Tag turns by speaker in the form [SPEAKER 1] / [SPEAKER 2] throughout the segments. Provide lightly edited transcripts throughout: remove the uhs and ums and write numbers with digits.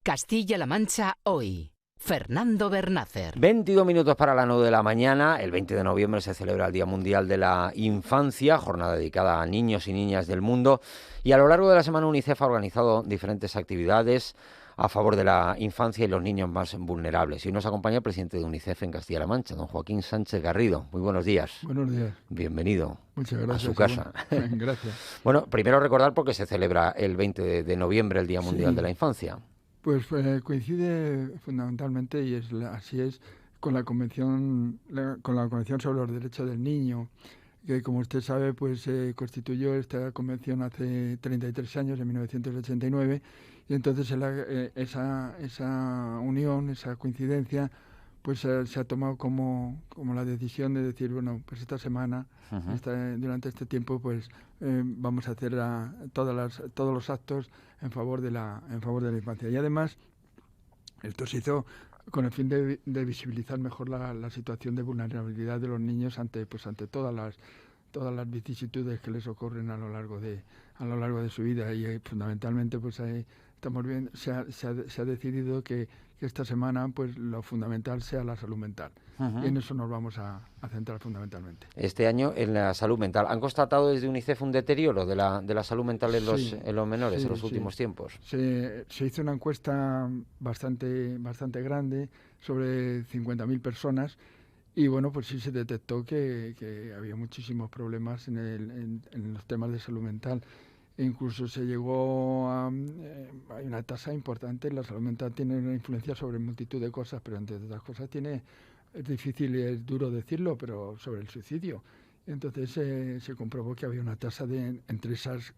[SPEAKER 1] Castilla-La Mancha hoy. Fernando Bernácer.
[SPEAKER 2] 22 minutos para las 9 de la mañana. El 20 de noviembre se celebra el Día Mundial de la Infancia, jornada dedicada a niños y niñas del mundo. Y a lo largo de la semana UNICEF ha organizado diferentes actividades a favor de la infancia y los niños más vulnerables. Y hoy nos acompaña el presidente de UNICEF en Castilla-La Mancha, don Joaquín Sánchez Garrido. Muy buenos días.
[SPEAKER 3] Buenos días.
[SPEAKER 2] Bienvenido.
[SPEAKER 3] Muchas gracias.
[SPEAKER 2] A su casa.
[SPEAKER 3] Gracias.
[SPEAKER 2] Bueno, primero recordar por qué se celebra el 20 de noviembre el Día Mundial de la Infancia.
[SPEAKER 3] Pues coincide fundamentalmente, y así es, con la Convención sobre los Derechos del Niño, que como usted sabe, pues constituyó esta convención hace 33 años, en 1989, y entonces esa unión, esa coincidencia, pues se ha tomado como la decisión de decir, bueno, pues esta semana, durante este tiempo, pues vamos a hacer todos los actos en favor de la infancia. Y además, esto se hizo con el fin de visibilizar mejor la situación de vulnerabilidad de los niños ante todas las vicisitudes que les ocurren a lo largo de su vida. Y fundamentalmente, pues ahí estamos viendo, se ha decidido que esta semana, pues lo fundamental sea la salud mental. Y en eso nos vamos a centrar fundamentalmente.
[SPEAKER 2] Este año en la salud mental. ¿Han constatado desde UNICEF un deterioro de la salud mental en los menores en los últimos tiempos?
[SPEAKER 3] Se hizo una encuesta bastante grande sobre 50.000 personas. Y bueno, pues sí se detectó que había muchísimos problemas en los temas de salud mental. E incluso se llegó hay una tasa importante. La salud mental tiene una influencia sobre multitud de cosas, pero entre otras cosas es difícil y es duro decirlo, pero sobre el suicidio. Entonces se comprobó que había una tasa entre esas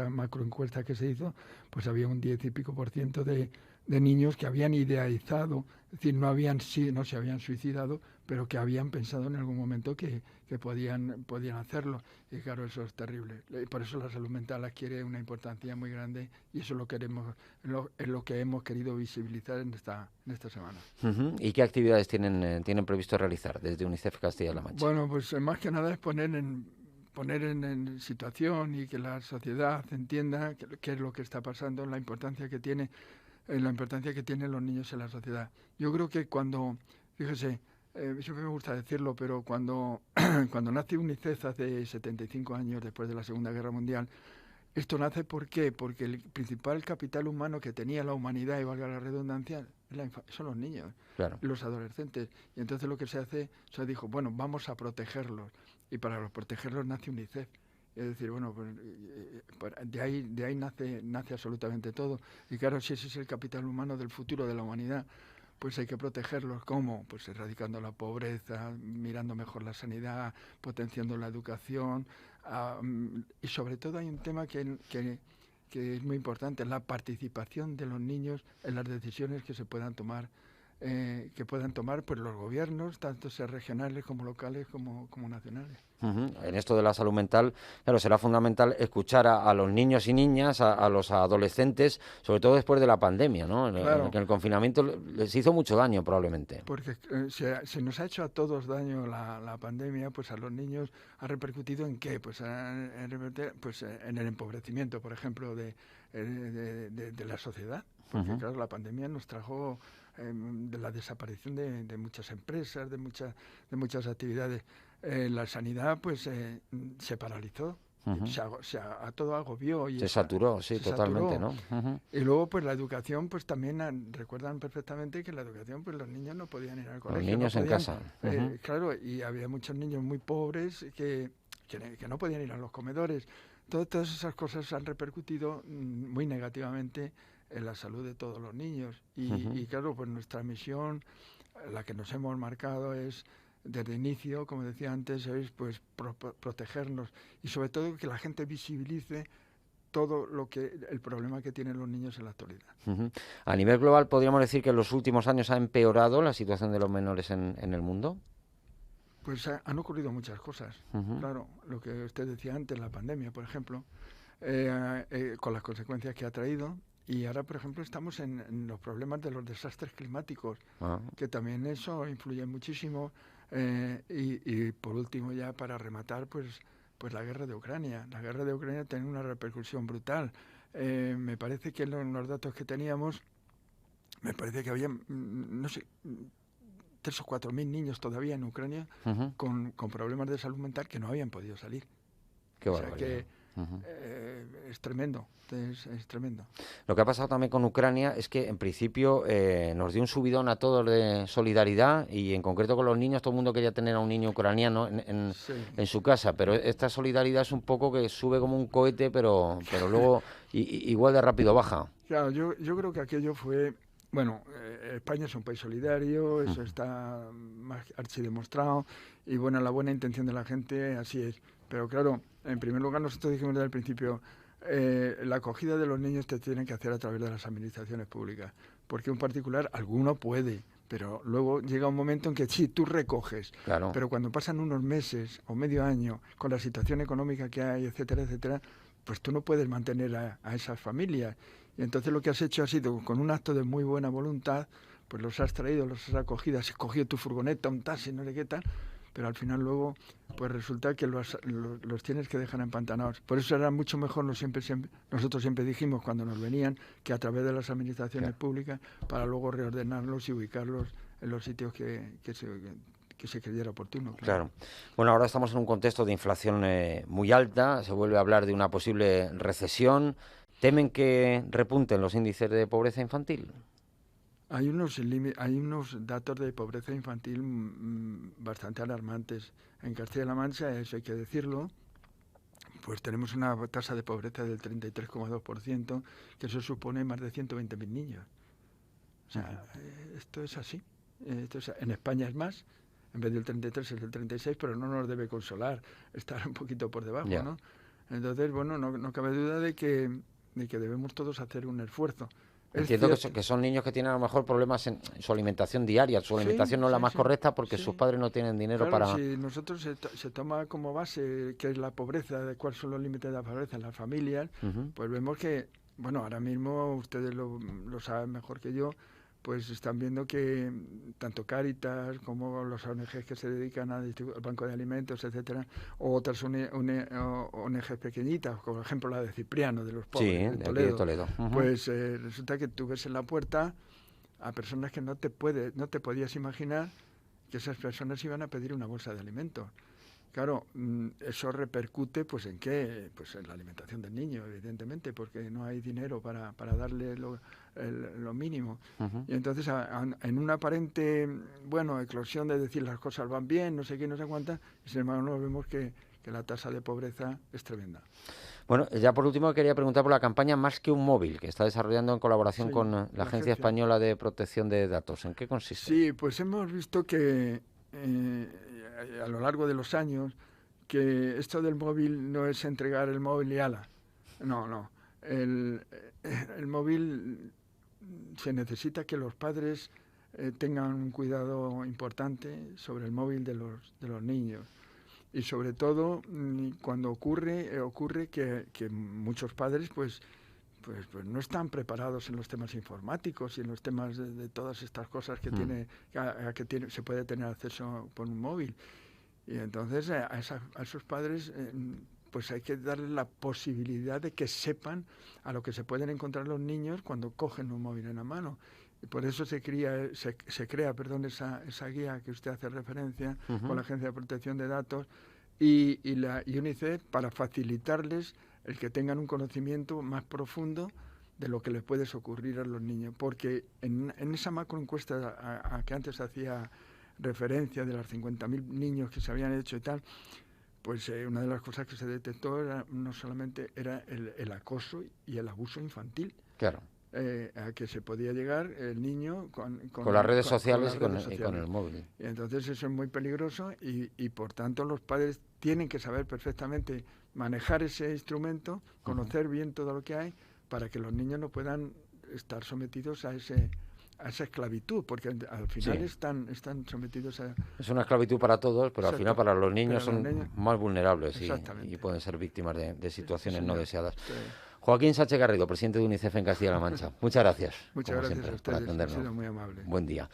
[SPEAKER 3] macroencuestas que se hizo, pues había un 10 y pico por ciento de niños que habían idealizado, es decir, no se habían suicidado, pero que habían pensado en algún momento que podían hacerlo. Y claro, eso es terrible. Y por eso la salud mental adquiere una importancia muy grande, y eso es lo que hemos querido visibilizar en esta semana.
[SPEAKER 2] ¿Y qué actividades tienen previsto realizar desde UNICEF Castilla-La Mancha?
[SPEAKER 3] Bueno, pues más que nada es poner en situación y que la sociedad entienda qué es lo que está pasando, la importancia que tienen los niños en la sociedad. Yo creo que fíjese, siempre me gusta decirlo, pero cuando nace UNICEF hace 75 años, después de la Segunda Guerra Mundial, esto nace ¿por qué? Porque el principal capital humano que tenía la humanidad, y valga la redundancia, son los niños,
[SPEAKER 2] claro,
[SPEAKER 3] los adolescentes. Y entonces lo que se dijo, bueno, vamos a protegerlos. Y para protegerlos nace UNICEF. Es decir, bueno, pues de ahí nace absolutamente todo. Y claro, si ese es el capital humano del futuro de la humanidad, pues hay que protegerlos. ¿Cómo? Pues erradicando la pobreza, mirando mejor la sanidad, potenciando la educación. Y sobre todo hay un tema que es muy importante, la participación de los niños en las decisiones que se puedan tomar, pues los gobiernos, tanto sea regionales como locales como nacionales.
[SPEAKER 2] En esto de la salud mental, claro, será fundamental escuchar a los niños y niñas, a los adolescentes, sobre todo después de la pandemia, ¿no?
[SPEAKER 3] Claro.
[SPEAKER 2] En que el confinamiento les hizo mucho daño, probablemente.
[SPEAKER 3] Porque se nos ha hecho a todos daño la pandemia, pues a los niños ha repercutido ¿en qué? Pues en el empobrecimiento, por ejemplo, de la sociedad. Porque claro, la pandemia nos trajo de la desaparición de muchas empresas, de muchas actividades. La sanidad pues se paralizó, todo agobió. Y
[SPEAKER 2] se saturó, sí, totalmente, ¿no?
[SPEAKER 3] Y luego pues la educación, pues también recuerdan perfectamente que la educación, pues los niños no podían ir al colegio.
[SPEAKER 2] Los niños en casa.
[SPEAKER 3] Claro, y había muchos niños muy pobres que no podían ir a los comedores. Todas esas cosas han repercutido muy negativamente en la salud de todos los niños. Y claro, pues nuestra misión, la que nos hemos marcado es, desde inicio, como decía antes, es pues protegernos y sobre todo que la gente visibilice todo el problema que tienen los niños en la actualidad.
[SPEAKER 2] A nivel global, ¿podríamos decir que en los últimos años ha empeorado la situación de los menores en el mundo?
[SPEAKER 3] Pues han ocurrido muchas cosas. Claro, lo que usted decía antes, la pandemia, por ejemplo, con las consecuencias que ha traído. Y ahora, por ejemplo, estamos en los problemas de los desastres climáticos, que también eso influye muchísimo. Y por último, ya para rematar, pues la guerra de Ucrania. La guerra de Ucrania tiene una repercusión brutal. me parece que los datos que teníamos, me parece que había, no sé, 3 o 4 mil niños todavía en Ucrania con problemas de salud mental que no habían podido salir.
[SPEAKER 2] Qué
[SPEAKER 3] O sea
[SPEAKER 2] barbaridad.
[SPEAKER 3] que es tremendo, es tremendo.
[SPEAKER 2] Lo que ha pasado también con Ucrania es que en principio nos dio un subidón a todos de solidaridad y en concreto con los niños, todo el mundo quería tener a un niño ucraniano
[SPEAKER 3] Sí.
[SPEAKER 2] en su casa, pero esta solidaridad es un poco que sube como un cohete, pero luego igual de rápido baja.
[SPEAKER 3] Claro, yo creo que aquello fue... Bueno, España es un país solidario, eso está más archidemostrado, y bueno, la buena intención de la gente, así es. Pero claro, en primer lugar, nosotros dijimos desde el principio, la acogida de los niños te tienen que hacer a través de las administraciones públicas, porque un particular, alguno puede, pero luego llega un momento en que sí, tú recoges,
[SPEAKER 2] Claro.
[SPEAKER 3] pero cuando pasan unos meses o medio año con la situación económica que hay, etcétera, etcétera, pues tú no puedes mantener a esas familias. Y entonces lo que has hecho ha sido, con un acto de muy buena voluntad, pues los has traído, los has acogido, has cogido tu furgoneta, un taxi, no sé qué tal, pero al final luego pues resulta que los tienes que dejar empantanados. Por eso era mucho mejor, nosotros siempre dijimos cuando nos venían, que a través de las administraciones públicas, para luego reordenarlos y ubicarlos en los sitios que se creyera oportuno.
[SPEAKER 2] Claro. Bueno, ahora estamos en un contexto de inflación muy alta, se vuelve a hablar de una posible recesión. ¿Temen que repunten los índices de pobreza infantil?
[SPEAKER 3] Hay unos datos de pobreza infantil bastante alarmantes. En Castilla-La Mancha, eso hay que decirlo, pues tenemos una tasa de pobreza del 33,2%, que eso supone más de 120.000 niños. O sea, esto es así. En España es más, en vez del 33 es el 36, pero no nos debe consolar estar un poquito por debajo, ¿no? Entonces, bueno, no cabe duda de que debemos todos hacer un esfuerzo.
[SPEAKER 2] Entiendo que son niños que tienen a lo mejor problemas en su alimentación diaria. Su alimentación no es la más correcta porque sus padres no tienen dinero para...
[SPEAKER 3] Si nosotros se toma como base qué es la pobreza, de cuáles son los límites de la pobreza en las familias, pues vemos que, bueno, ahora mismo ustedes lo saben mejor que yo, pues están viendo que tanto Cáritas como los ONGs que se dedican al Banco de Alimentos, etcétera, o otras ONGs pequeñitas, como por ejemplo la de Cipriano, de los pobres,
[SPEAKER 2] de Toledo.
[SPEAKER 3] Pues resulta que tú ves en la puerta a personas que no te podías imaginar que esas personas iban a pedir una bolsa de alimentos. Claro, eso repercute pues en qué, pues en la alimentación del niño, evidentemente, porque no hay dinero para darle lo mínimo. Y entonces en una aparente, bueno, eclosión de decir las cosas van bien, no sé qué, no sé cuántas, y sin embargo no vemos que la tasa de pobreza es tremenda.
[SPEAKER 2] Bueno, ya por último quería preguntar por la campaña Más que un móvil, que está desarrollando en colaboración con la Agencia Española de Protección de Datos. ¿En qué consiste?
[SPEAKER 3] Sí, pues hemos visto que a lo largo de los años, que esto del móvil no es entregar el móvil y ala. No. El móvil se necesita que los padres tengan un cuidado importante sobre el móvil de los niños. Y sobre todo cuando ocurre que muchos padres pues no están preparados en los temas informáticos y en los temas de todas estas cosas que se puede tener acceso por un móvil. Y entonces a esos padres pues hay que darles la posibilidad de que sepan a lo que se pueden encontrar los niños cuando cogen un móvil en la mano. Y por eso se crea esa guía que usted hace referencia con la Agencia de Protección de Datos y la UNICEF, para facilitarles el que tengan un conocimiento más profundo de lo que les puede ocurrir a los niños. Porque en esa macroencuesta a que antes hacía referencia de los 50.000 niños que se habían hecho y tal, pues una de las cosas que se detectó no solamente era el acoso y el abuso infantil.
[SPEAKER 2] Claro.
[SPEAKER 3] A que se podía llegar el niño con
[SPEAKER 2] las redes sociales y con el móvil.
[SPEAKER 3] Y entonces eso es muy peligroso y por tanto los padres tienen que saber perfectamente manejar ese instrumento, conocer bien todo lo que hay, para que los niños no puedan estar sometidos a esa esclavitud, porque al final están sometidos a...
[SPEAKER 2] Es una esclavitud para todos, pero al final para los niños son más vulnerables y pueden ser víctimas de situaciones no deseadas. Sí. Joaquín Sánchez Garrido, presidente de UNICEF en Castilla-La Mancha. Muchas gracias.
[SPEAKER 3] Muchas gracias a ustedes,
[SPEAKER 2] por atendernos.
[SPEAKER 3] ha sido muy amable.
[SPEAKER 2] Buen día.